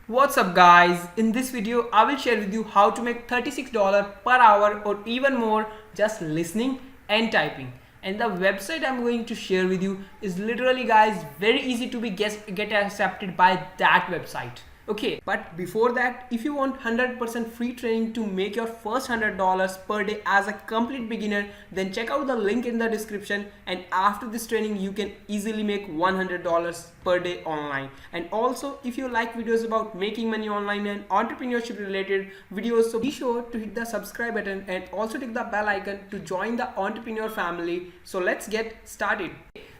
What's up guys, in this video I will share with you how to make $36 per hour or even more just listening and typing. And the website I'm going to share with you is literally guys very easy to get accepted by that website. Okay, but before that, if you want 100% free training to make your first $100 per day as a complete beginner, then check out the link in the description, and after this training you can easily make $100 per day online. And also, if you like videos about making money online and entrepreneurship related videos, so be sure to hit the subscribe button and also click the bell icon to join the entrepreneur family. So let's get started.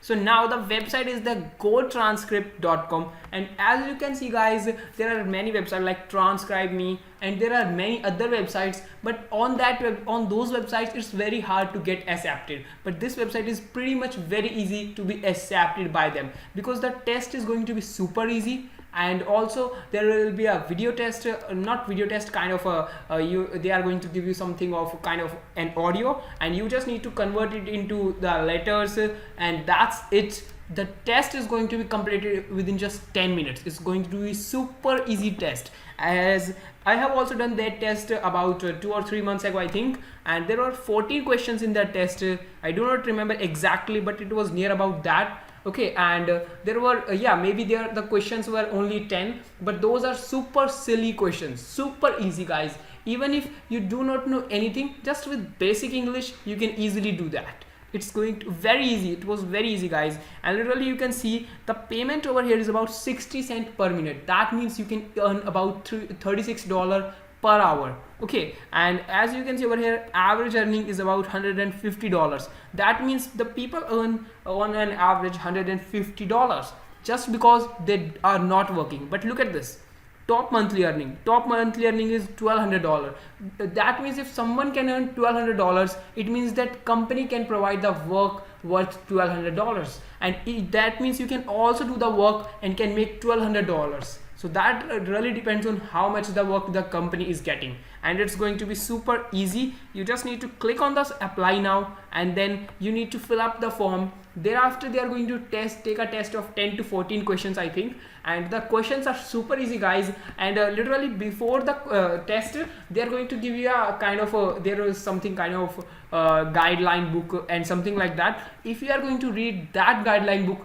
So now the website is the gotranscript.com, and as you can see guys, there are many websites like Transcribe Me, and there are many other websites, but on those websites it's very hard to get accepted. But this website is pretty much very easy to be accepted by them because the test is going to be super easy. And also there will be a video test, not video test, kind of they are going to give you something of kind of an audio, and you just need to convert it into the letters, and that's it. The test is going to be completed within just 10 minutes. It's going to be super easy test, as I have also done that test about 2 or 3 months ago I think, and there were 14 questions in that test. I do not remember exactly, but it was near about that. Okay, and there were maybe the questions were only 10, but those are super silly questions, super easy guys. Even if you do not know anything, just with basic English you can easily do that. It's going to very easy. It was very easy guys, and literally you can see the payment over here is about 60 cents per minute. That means you can earn about $36 per hour. Okay, and as you can see over here, average earning is about $150. That means the people earn on an average $150 just because they are not working. But look at this, top monthly earning is $1,200. That means if someone can earn $1,200, it means that company can provide the work worth $1,200, and that means you can also do the work and can make $1,200. So that really depends on how much the work the company is getting, and it's going to be super easy. You just need to click on this apply now, and then you need to fill up the form. Thereafter they are going to take a test of 10 to 14 questions I think, and the questions are super easy guys. And literally before the test they are going to give you a kind of there is something kind of guideline book and something like that. If you are going to read that guideline book,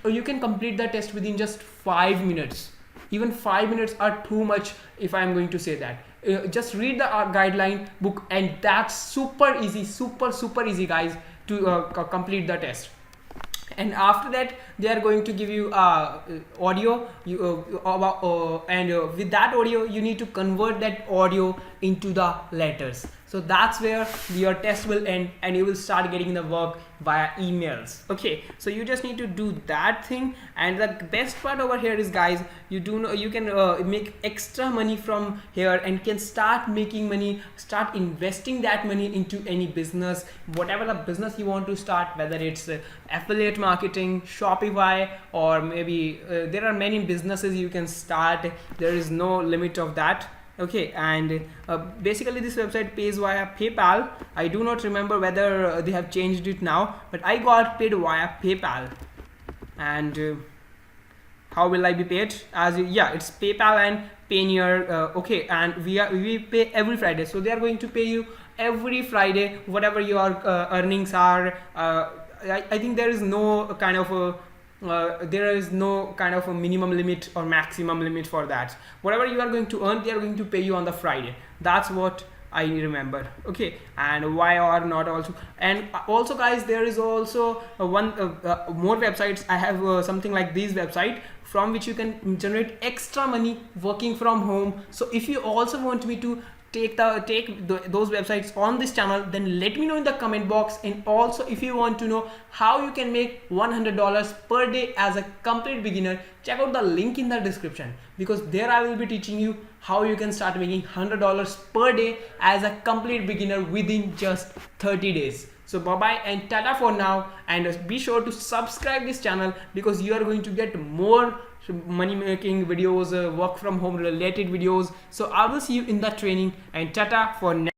you can complete the test within just 5 minutes. Even 5 minutes are too much if I am going to say that. Just read the guideline book, and that's super easy, super easy guys, to complete the test. And after that they are going to give you audio, with that audio you need to convert that audio into the letters. So that's where your test will end, and you will start getting the work via emails. Okay, so you just need to do that thing. And the best part over here is guys, you can make extra money from here and can start making money, start investing that money into any business, whatever the business you want to start, whether it's affiliate marketing, Shopify, or maybe there are many businesses you can start. There is no limit of that. Okay, and basically this website pays via PayPal. I do not remember whether they have changed it now, but I got paid via PayPal. And how will I be paid? It's PayPal and Payoneer. Okay, and we pay every Friday, so they are going to pay you every Friday whatever your earnings are. I think there is no kind of a minimum limit or maximum limit for that. Whatever you are going to earn, they are going to pay you on the Friday. That's what I remember. Okay, and why or not also. And also guys, there is also more websites. I have something like this website from which you can generate extra money working from home. So if you also want me to take those websites on this channel, then let me know in the comment box. And also if you want to know how you can make $100 per day as a complete beginner, check out the link in the description, because there I will be teaching you how you can start making $100 per day as a complete beginner within just 30 days. So bye bye and tata for now, and be sure to subscribe this channel because you are going to get more money making videos, work from home related videos. So I will see you in the training, and tata for now.